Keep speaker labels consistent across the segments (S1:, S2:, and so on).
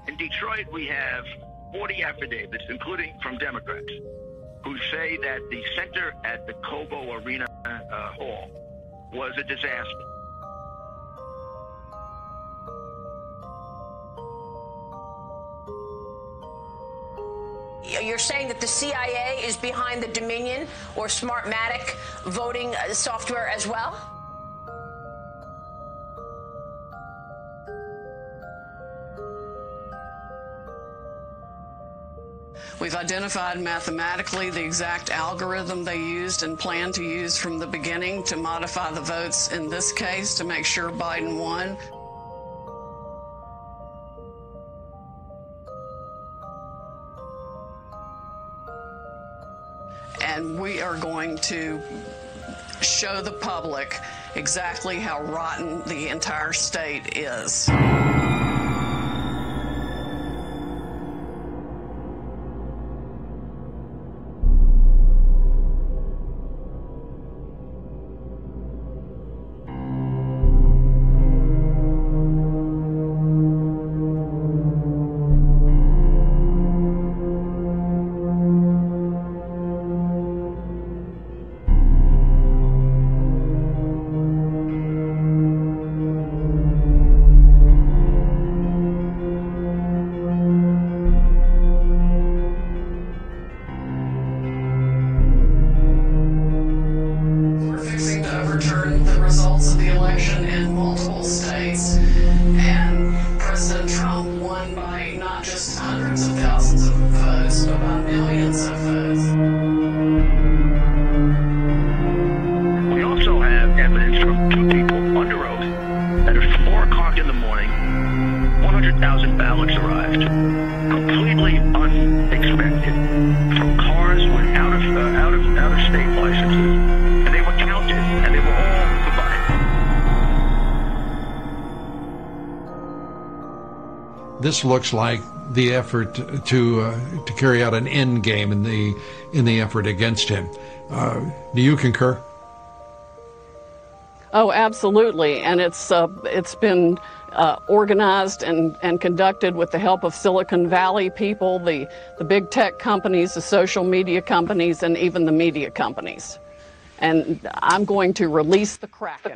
S1: In Detroit, we have 40 affidavits, including from Democrats, who say that the center at the Cobo Arena Hall was a disaster.
S2: You're saying that the CIA is behind the Dominion or Smartmatic voting software as well?
S3: We've identified mathematically the exact algorithm they used and plan to use from the beginning to modify the votes in this case to make sure Biden won. And we are going to show the public exactly how rotten the entire state is.
S4: This looks like the effort to carry out an end game in the effort against him. Do you concur?
S3: Oh, absolutely, and it's been organized and conducted with the help of Silicon Valley people, the big tech companies, the social media companies, and even the media companies. And I'm going to release the Kraken.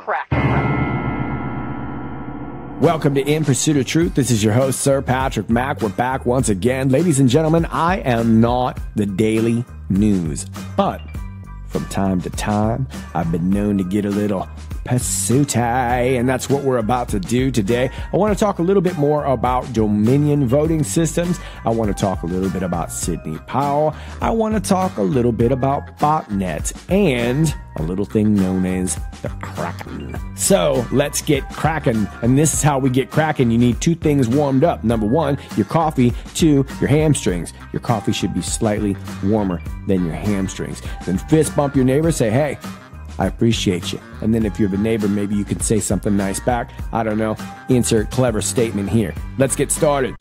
S5: Welcome to In Pursuit of Truth. This is your host, Sir Patrick Mack. We're back once again. Ladies and gentlemen, I am not the daily news, but from time to time, I've been known to get a little pursuity, and that's what we're about to do today. I want to talk a little bit more about Dominion voting systems. I want to talk a little bit about Sidney Powell. I want to talk a little bit about botnets and a little thing known as the Kraken. So let's get cracking. And this is how we get cracking. You need two things warmed up. Number one, your coffee. Two, your hamstrings. Your coffee should be slightly warmer than your hamstrings. Then fist bump your neighbor. Say, hey, I appreciate you. And then if you're the neighbor, maybe you could say something nice back. I don't know. Insert clever statement here. Let's get started.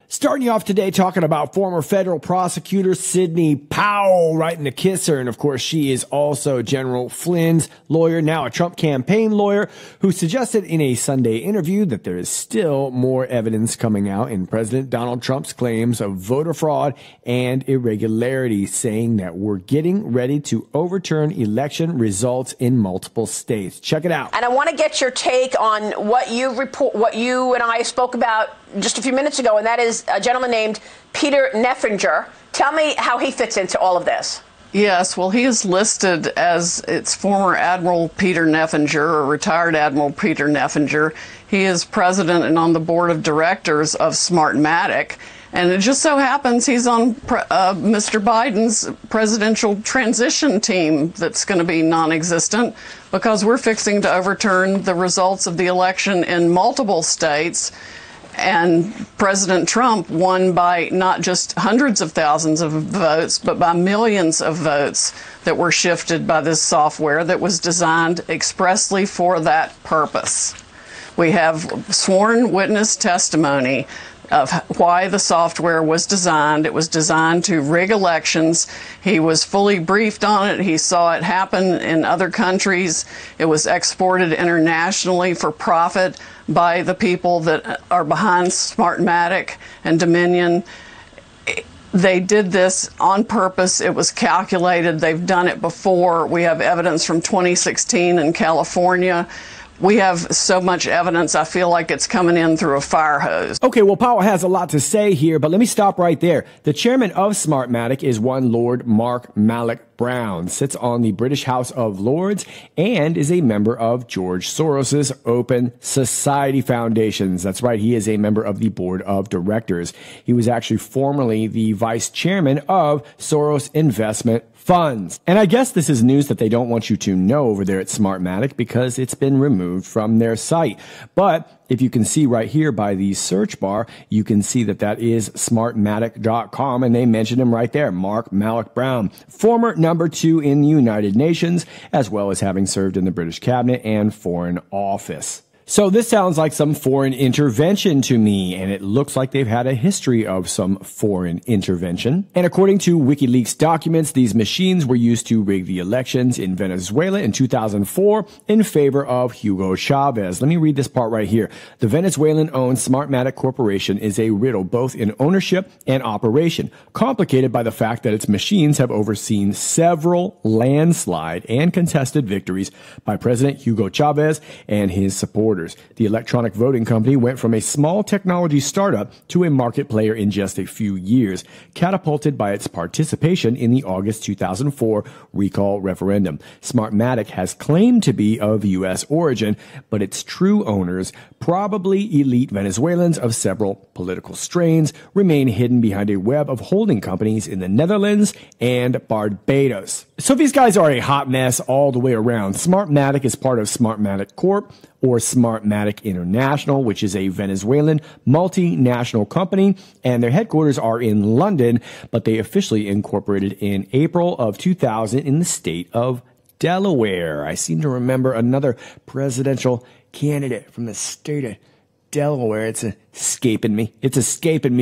S5: Starting you off today talking about former federal prosecutor Sidney Powell, writing to kiss her. And of course, she is also General Flynn's lawyer, now a Trump campaign lawyer, who suggested in a Sunday interview that there is still more evidence coming out in President Donald Trump's claims of voter fraud and irregularity, saying that we're getting ready to overturn election results in multiple states. Check it out.
S2: And I want to get your take on what you and I spoke about just a few minutes ago, and that is a gentleman named Peter Neffenger. Tell me how he fits into all of this.
S3: Yes, well, he is listed as its former Admiral Peter Neffenger, or retired Admiral Peter Neffenger. He is president and on the board of directors of Smartmatic. And it just so happens he's on Mr. Biden's presidential transition team that's going to be non-existent because we're fixing to overturn the results of the election in multiple states. And President Trump won by not just hundreds of thousands of votes, but by millions of votes that were shifted by this software that was designed expressly for that purpose. We have sworn witness testimony of why the software was designed. It was designed to rig elections. He was fully briefed on it. He saw it happen in other countries. It was exported internationally for profit by the people that are behind Smartmatic and Dominion. They did this on purpose. It was calculated. They've done it before. We have evidence from 2016 in California. We have so much evidence, I feel like it's coming in through a fire hose.
S5: Okay, well, Powell has a lot to say here, but let me stop right there. The chairman of Smartmatic is one Lord Mark Malloch Brown, sits on the British House of Lords, and is a member of George Soros's Open Society Foundations. That's right, he is a member of the board of directors. He was actually formerly the vice chairman of Soros Investment Funds. And I guess this is news that they don't want you to know over there at Smartmatic because it's been removed from their site. But if you can see right here by the search bar, you can see that that is smartmatic.com, and they mentioned him right there, Mark Malloch Brown, former number 2 in the United Nations, as well as having served in the British Cabinet and Foreign Office. So this sounds like some foreign intervention to me, and it looks like they've had a history of some foreign intervention. And according to WikiLeaks documents, these machines were used to rig the elections in Venezuela in 2004 in favor of Hugo Chavez. Let me read this part right here. The Venezuelan-owned Smartmatic Corporation is a riddle both in ownership and operation, complicated by the fact that its machines have overseen several landslide and contested victories by President Hugo Chavez and his supporters. The electronic voting company went from a small technology startup to a market player in just a few years, catapulted by its participation in the August 2004 recall referendum. Smartmatic has claimed to be of U.S. origin, but its true owners, probably elite Venezuelans of several political strains, remain hidden behind a web of holding companies in the Netherlands and Barbados. So these guys are a hot mess all the way around. Smartmatic is part of Smartmatic Corp, or Smartmatic International, which is a Venezuelan multinational company, and their headquarters are in London, but they officially incorporated in April of 2000 in the state of Delaware. I seem to remember another presidential candidate from the state of Delaware. It's escaping me,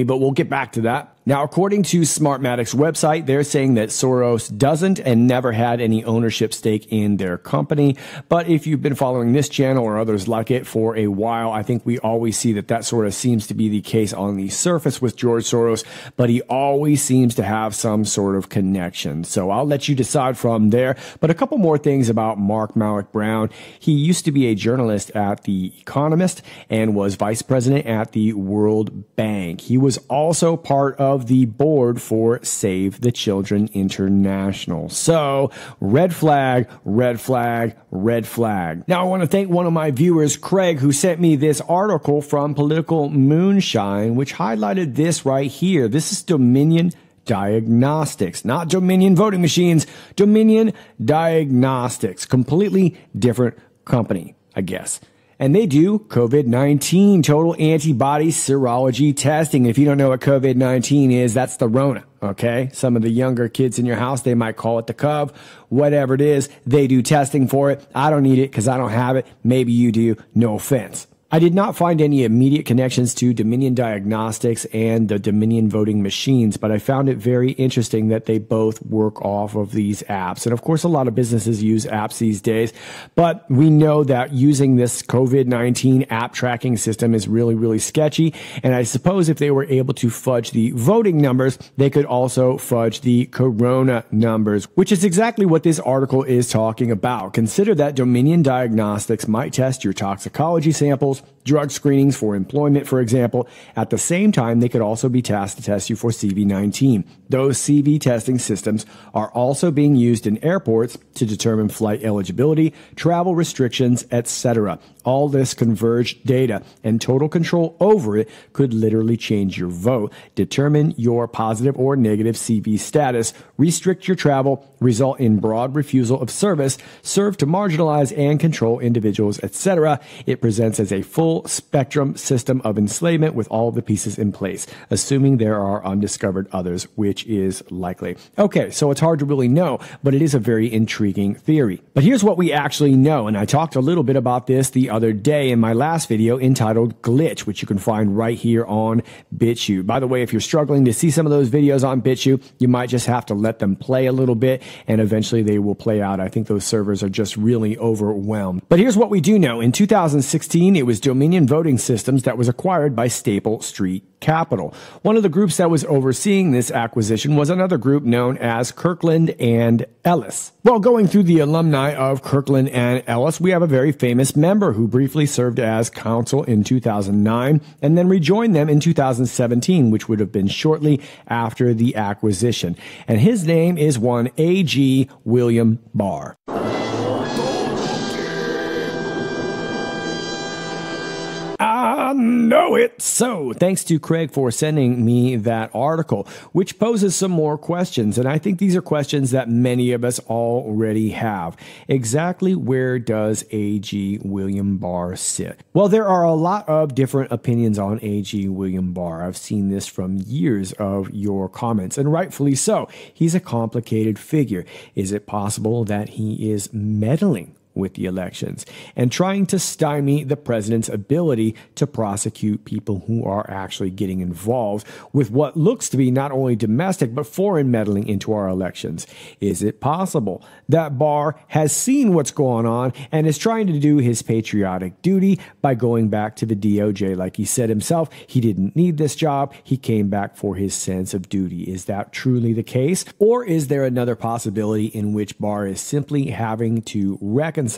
S5: but we'll get back to that. Now, according to Smartmatic's website, they're saying that Soros doesn't and never had any ownership stake in their company. But if you've been following this channel or others like it for a while, I think we always see that sort of seems to be the case on the surface with George Soros, but he always seems to have some sort of connection. So I'll let you decide from there. But a couple more things about Mark Malloch Brown. He used to be a journalist at The Economist and was vice president at the World Bank. He was also part of the board for Save the Children International. So, red flag, red flag, red flag. Now, I want to thank one of my viewers, Craig, who sent me this article from Political Moonshine, which highlighted this right here. This is Dominion Diagnostics, not Dominion voting machines, Dominion Diagnostics. Completely different company, I guess. And they do COVID-19 total antibody serology testing. If you don't know what COVID-19 is, that's the Rona, okay? Some of the younger kids in your house, they might call it the Cov. Whatever it is, they do testing for it. I don't need it because I don't have it. Maybe you do. No offense. I did not find any immediate connections to Dominion Diagnostics and the Dominion voting machines, but I found it very interesting that they both work off of these apps. And of course, a lot of businesses use apps these days, but we know that using this COVID-19 app tracking system is really, really sketchy. And I suppose if they were able to fudge the voting numbers, they could also fudge the corona numbers, which is exactly what this article is talking about. Consider that Dominion Diagnostics might test your toxicology samples, drug screenings for employment, for example. At the same time, they could also be tasked to test you for CV-19. Those CV testing systems are also being used in airports to determine flight eligibility, travel restrictions, etc. All this converged data and total control over it could literally change your vote, determine your positive or negative CV status, restrict your travel, result in broad refusal of service, serve to marginalize and control individuals, etc. It presents as a full spectrum system of enslavement with all the pieces in place, assuming there are undiscovered others, which is likely. Okay, so it's hard to really know, but it is a very intriguing theory. But here's what we actually know, and I talked a little bit about this the other day in my last video entitled Glitch, which you can find right here on BitChute. By the way, if you're struggling to see some of those videos on BitChute, you might just have to let them play a little bit, and eventually they will play out. I think those servers are just really overwhelmed. But here's what we do know. In 2016, it was Dominion Voting Systems that was acquired by Staple Street Capital. One of the groups that was overseeing this acquisition was another group known as Kirkland and Ellis. Well, going through the alumni of Kirkland and Ellis, we have a very famous member who briefly served as counsel in 2009 and then rejoined them in 2017, which would have been shortly after the acquisition. And his name is one A.G. William Barr. I know it. So thanks to Craig for sending me that article, which poses some more questions. And I think these are questions that many of us already have. Exactly where does A.G. William Barr sit? Well, there are a lot of different opinions on A.G. William Barr. I've seen this from years of your comments, and rightfully so. He's a complicated figure. Is it possible that he is meddling with the elections and trying to stymie the president's ability to prosecute people who are actually getting involved with what looks to be not only domestic but foreign meddling into our elections? Is it possible that Barr has seen what's going on and is trying to do his patriotic duty by going back to the DOJ? Like he said himself, he didn't need this job. He came back for his sense of duty. Is that truly the case? Or is there another possibility in which Barr is simply having to reconcile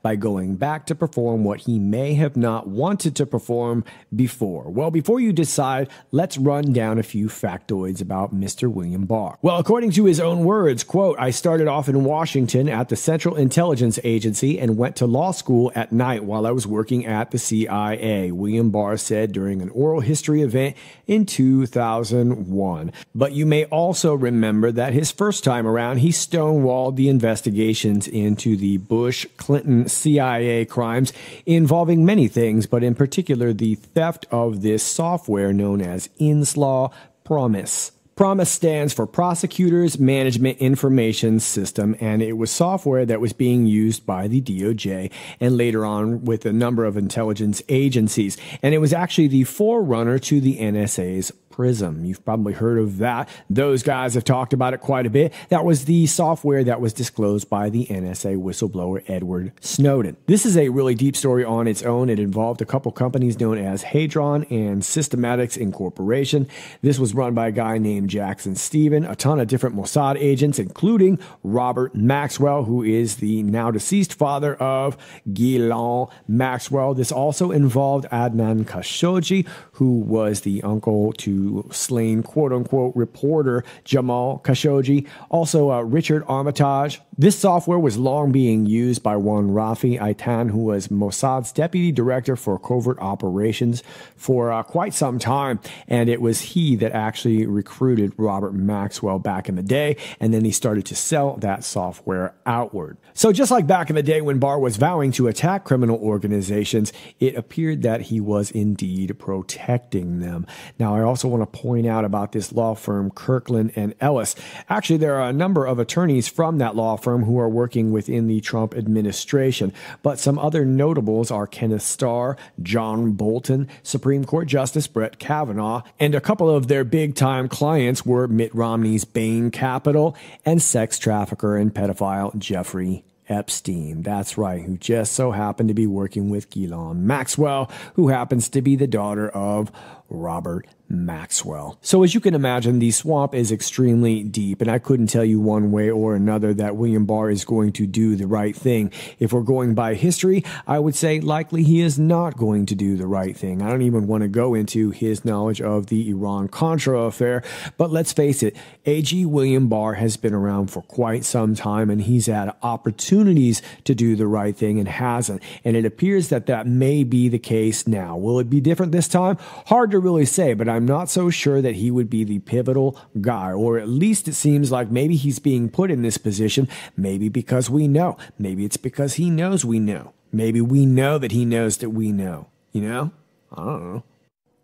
S5: by going back to perform what he may have not wanted to perform before? Well, before you decide, let's run down a few factoids about Mr. William Barr. Well, according to his own words, quote, "I started off in Washington at the Central Intelligence Agency and went to law school at night while I was working at the CIA," William Barr said during an oral history event in 2001. But you may also remember that his first time around, he stonewalled the investigations into the Bush-Clinton CIA crimes involving many things, but in particular the theft of this software known as INSLAW PROMIS. PROMIS stands for Prosecutors Management Information System, and it was software that was being used by the DOJ and later on with a number of intelligence agencies. And it was actually the forerunner to the NSA's PRISM. You've probably heard of that. Those guys have talked about it quite a bit. That was the software that was disclosed by the NSA whistleblower Edward Snowden. This is a really deep story on its own. It involved a couple companies known as Hadron and Systematics Incorporation. This was run by a guy named Jackson Steven, a ton of different Mossad agents, including Robert Maxwell, who is the now deceased father of Ghislaine Maxwell. This also involved Adnan Khashoggi, who was the uncle to slain quote-unquote reporter Jamal Khashoggi. Also Richard Armitage. This software was long being used by one Rafi Eitan, who was Mossad's deputy director for covert operations for quite some time, and it was he that actually recruited Robert Maxwell back in the day, and then he started to sell that software outward. So just like back in the day when Barr was vowing to attack criminal organizations, it appeared that he was indeed protecting them. Now, I also want to point out about this law firm, Kirkland and Ellis. Actually, there are a number of attorneys from that law firm who are working within the Trump administration, but some other notables are Kenneth Starr, John Bolton, Supreme Court Justice Brett Kavanaugh, and a couple of their big-time clients were Mitt Romney's Bain Capital and sex trafficker and pedophile Jeffrey Epstein. That's right, who just so happened to be working with Ghislaine Maxwell, who happens to be the daughter of Robert Maxwell. So as you can imagine, the swamp is extremely deep, and I couldn't tell you one way or another that William Barr is going to do the right thing. If we're going by history, I would say likely he is not going to do the right thing. I don't even want to go into his knowledge of the Iran-Contra affair, but let's face it, A.G. William Barr has been around for quite some time, and he's had opportunities to do the right thing and hasn't, and it appears that that may be the case now. Will it be different this time? Hard to really say, but I'm not so sure that he would be the pivotal guy, or at least it seems like maybe he's being put in this position, maybe because we know. Maybe it's because he knows we know. Maybe we know that he knows that we know. You know? I don't know.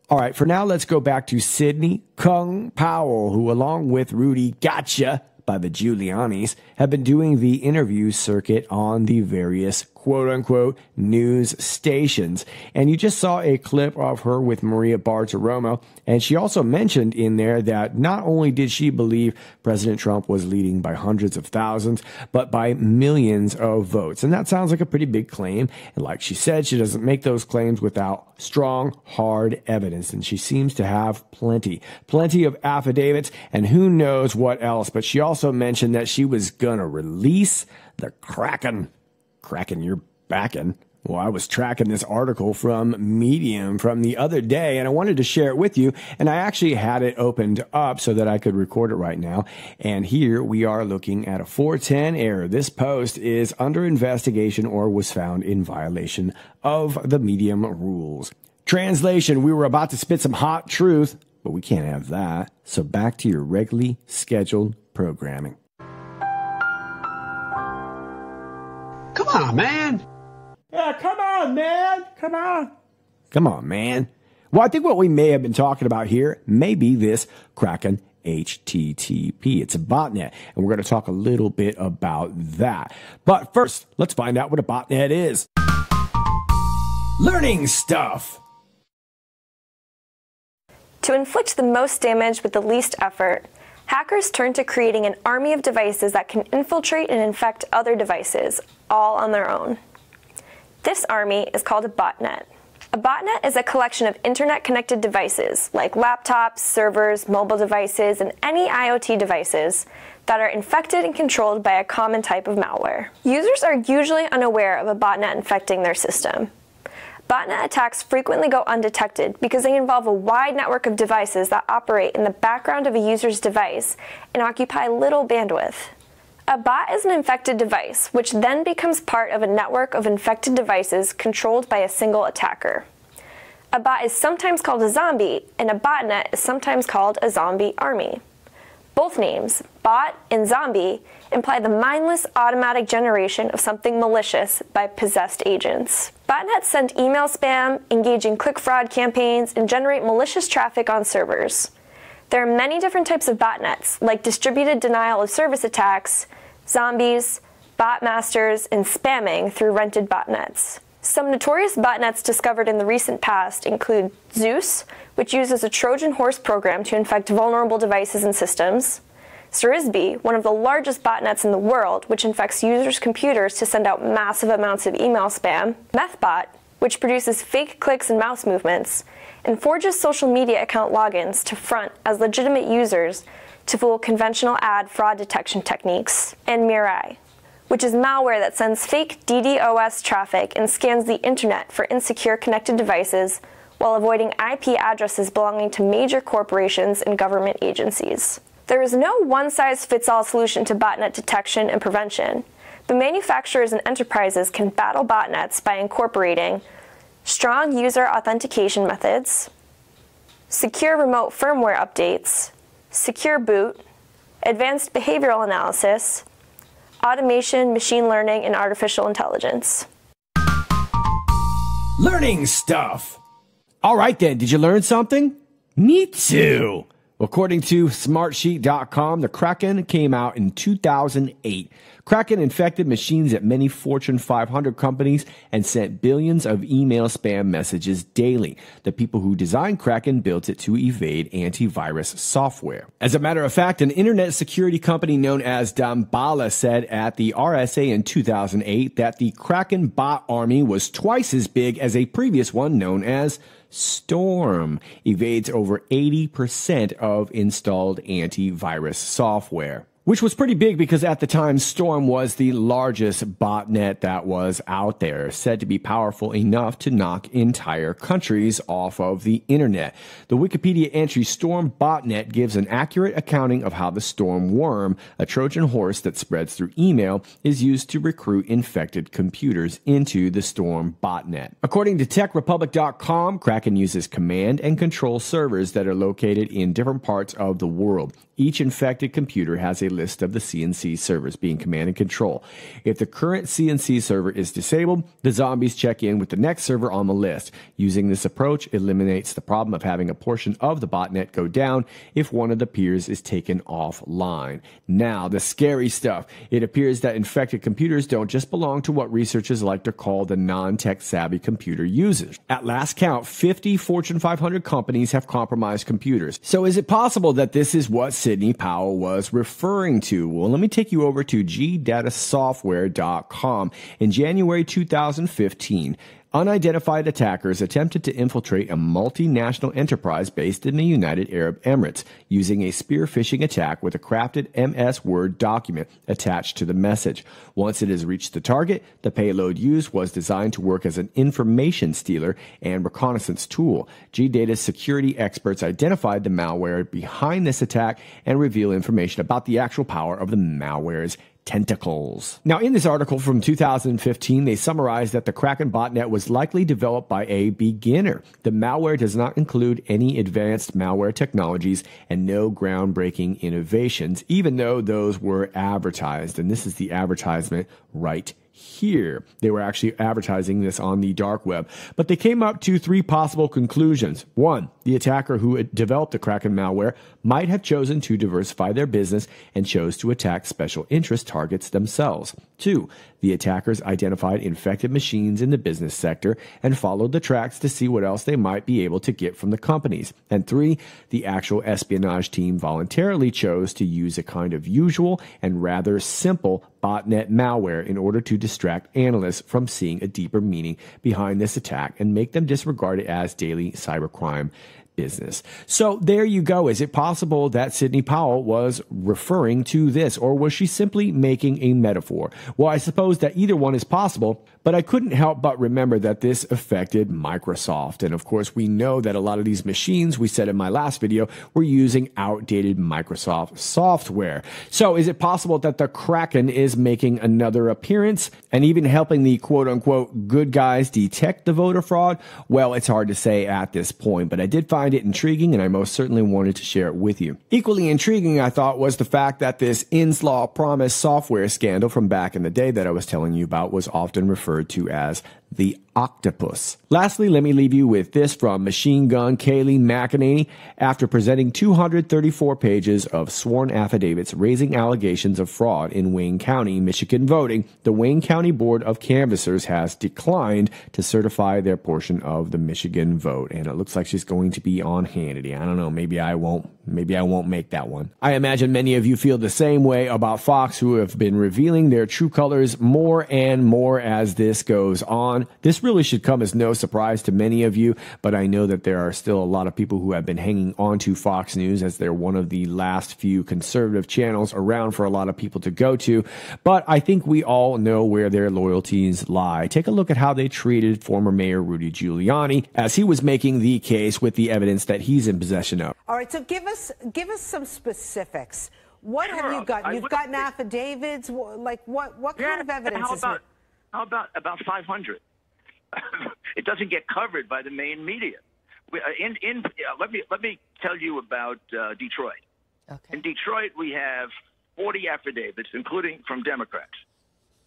S5: All right, for now, let's go back to Sidney Kung Powell, who, along with Rudy Gotcha by the Giulianis, have been doing the interview circuit on the various quote-unquote news stations. And you just saw a clip of her with Maria Bartiromo, and she also mentioned in there that not only did she believe President Trump was leading by hundreds of thousands, but by millions of votes. And that sounds like a pretty big claim. And like she said, she doesn't make those claims without strong, hard evidence. And she seems to have plenty of affidavits and who knows what else. But she also mentioned that she was gonna release the Kraken, you're backing. Well, I was tracking this article from Medium from the other day, and I wanted to share it with you, and I actually had it opened up so that I could record it right now. And here we are looking at a 410 error. This post is under investigation or was found in violation of the Medium rules. Translation: we were about to spit some hot truth, but we can't have that. So back to your regularly scheduled programming.
S6: Come on, man.
S5: Yeah, come on, man. Come on, man. Well, I think what we may have been talking about here may be this Kraken HTTP. It's a botnet, and we're going to talk a little bit about that. But first, let's find out what a botnet is. Learning stuff.
S7: To inflict the most damage with the least effort, hackers turn to creating an army of devices that can infiltrate and infect other devices, all on their own. This army is called a botnet. A botnet is a collection of internet-connected devices, like laptops, servers, mobile devices, and any IoT devices that are infected and controlled by a common type of malware. Users are usually unaware of a botnet infecting their system. Botnet attacks frequently go undetected because they involve a wide network of devices that operate in the background of a user's device and occupy little bandwidth. A bot is an infected device, which then becomes part of a network of infected devices controlled by a single attacker. A bot is sometimes called a zombie, and a botnet is sometimes called a zombie army. Both names, bot and zombie, imply the mindless automatic generation of something malicious by possessed agents. Botnets send email spam, engage in click fraud campaigns, and generate malicious traffic on servers. There are many different types of botnets, like distributed denial of service attacks, zombies, bot masters, and spamming through rented botnets. Some notorious botnets discovered in the recent past include Zeus, which uses a Trojan horse program to infect vulnerable devices and systems; Serisby, one of the largest botnets in the world, which infects users' computers to send out massive amounts of email spam; Methbot, which produces fake clicks and mouse movements, and forges social media account logins to front as legitimate users to fool conventional ad fraud detection techniques; and Mirai, which is malware that sends fake DDoS traffic and scans the internet for insecure connected devices while avoiding IP addresses belonging to major corporations and government agencies. There is no one-size-fits-all solution to botnet detection and prevention, but manufacturers and enterprises can battle botnets by incorporating strong user authentication methods, secure remote firmware updates, secure boot, advanced behavioral analysis, automation, machine learning, and artificial intelligence.
S5: Learning stuff. All right then, did you learn something? Me too. According to Smartsheet.com, the Kraken came out in 2008. Kraken infected machines at many Fortune 500 companies and sent billions of email spam messages daily. The people who designed Kraken built it to evade antivirus software. As a matter of fact, an internet security company known as Damballa said at the RSA in 2008 that the Kraken bot army was twice as big as a previous one known as Storm, evades over 80% of installed antivirus software. Which was pretty big because at the time, Storm was the largest botnet that was out there, said to be powerful enough to knock entire countries off of the internet. The Wikipedia entry Storm botnet gives an accurate accounting of how the Storm worm, a Trojan horse that spreads through email, is used to recruit infected computers into the Storm botnet. According to TechRepublic.com, Kraken uses command and control servers that are located in different parts of the world. each infected computer has a list of the CNC servers being command and control. If the current CNC server is disabled, the zombies check in with the next server on the list. Using this approach eliminates the problem of having a portion of the botnet go down if one of the peers is taken offline. Now, the scary stuff. It appears that infected computers don't just belong to what researchers like to call the non-tech savvy computer users. At last count, 50 Fortune 500 companies have compromised computers. So is it possible that this is what Sidney Powell was referring to? Well, let me take you over to gdatasoftware.com. In January 2015, unidentified attackers attempted to infiltrate a multinational enterprise based in the United Arab Emirates using a spear phishing attack with a crafted MS Word document attached to the message. Once it has reached the target, the payload used was designed to work as an information stealer and reconnaissance tool. GData's security experts identified the malware behind this attack and reveal information about the actual power of the malware's tentacles. Now, in this article from 2015, they summarized that the Kraken botnet was likely developed by a beginner. The malware does not include any advanced malware technologies and no groundbreaking innovations, even though those were advertised. And this is the advertisement right here. They were actually advertising this on the dark web. But they came up to three possible conclusions. One, the attacker who had developed the Kraken malware might have chosen to diversify their business and chose to attack special interest targets themselves. Two, the attackers identified infected machines in the business sector and followed the tracks to see what else they might be able to get from the companies. And three, the actual espionage team voluntarily chose to use a kind of usual and rather simple botnet malware in order to distract analysts from seeing a deeper meaning behind this attack and make them disregard it as daily cybercrime business. So there you go. Is it possible that Sidney Powell was referring to this, or was she simply making a metaphor? Well, I suppose that either one is possible, but I couldn't help but remember that this affected Microsoft. And of course, we know that a lot of these machines, we said in my last video, were using outdated Microsoft software. So is it possible that the Kraken is making another appearance and even helping the quote-unquote good guys detect the voter fraud? Well, it's hard to say at this point, but I did find it intriguing, and I most certainly wanted to share it with you. Equally intriguing, I thought, was the fact that this Inslaw Promise software scandal from back in the day that I was telling you about was often referred to as the octopus. Lastly, let me leave you with this from Machine Gun Kaylee McEnany. After presenting 234 pages of sworn affidavits raising allegations of fraud in Wayne County, Michigan voting, the Wayne County Board of Canvassers has declined to certify their portion of the Michigan vote. And it looks like she's going to be on Hannity. I don't know. Maybe I won't make that one. I imagine many of you feel the same way about Fox, who have been revealing their true colors more and more as this goes on. This really should come as no surprise to many of you, but I know that there are still a lot of people who have been hanging on to Fox News as they're one of the last few conservative channels around for a lot of people to go to. But I think we all know where their loyalties lie. Take a look at how they treated former Mayor Rudy Giuliani as he was making the case with the evidence that he's in possession of.
S8: All right, so give us some specifics. What have you got? You've gotten affidavits. Like what kind of evidence is it?
S1: How about 500? It doesn't get covered by the main media. Let me tell you about Detroit. Okay. In Detroit, we have 40 affidavits, including from Democrats,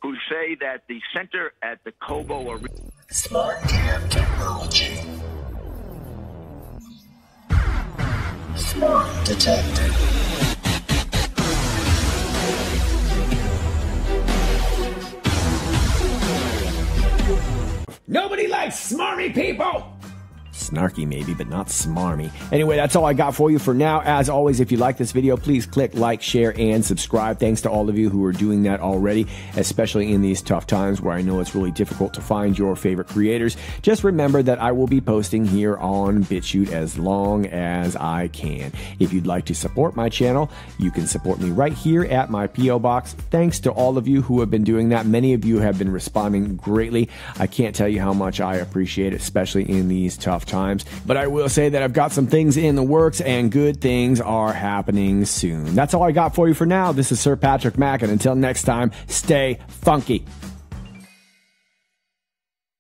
S1: who say that the center at the Cobo Arena.
S9: Smart Cam technology. Smart detected.
S5: Nobody likes smarmy people. Snarky maybe, but not smarmy. Anyway, that's all I got for you for now. As always, if you like this video, please click like, share, and subscribe. Thanks to all of you who are doing that already, especially in these tough times where I know it's really difficult to find your favorite creators. Just remember that I will be posting here on BitChute as long as I can. If you'd like to support my channel, you can support me right here at my P.O. Box. Thanks to all of you who have been doing that. Many of you have been responding greatly. I can't tell you how much I appreciate it, especially in these tough times. But I will say that I've got some things in the works and good things are happening soon. That's all I got for you for now. This is Sir Patrick Mack, and until next time, stay funky.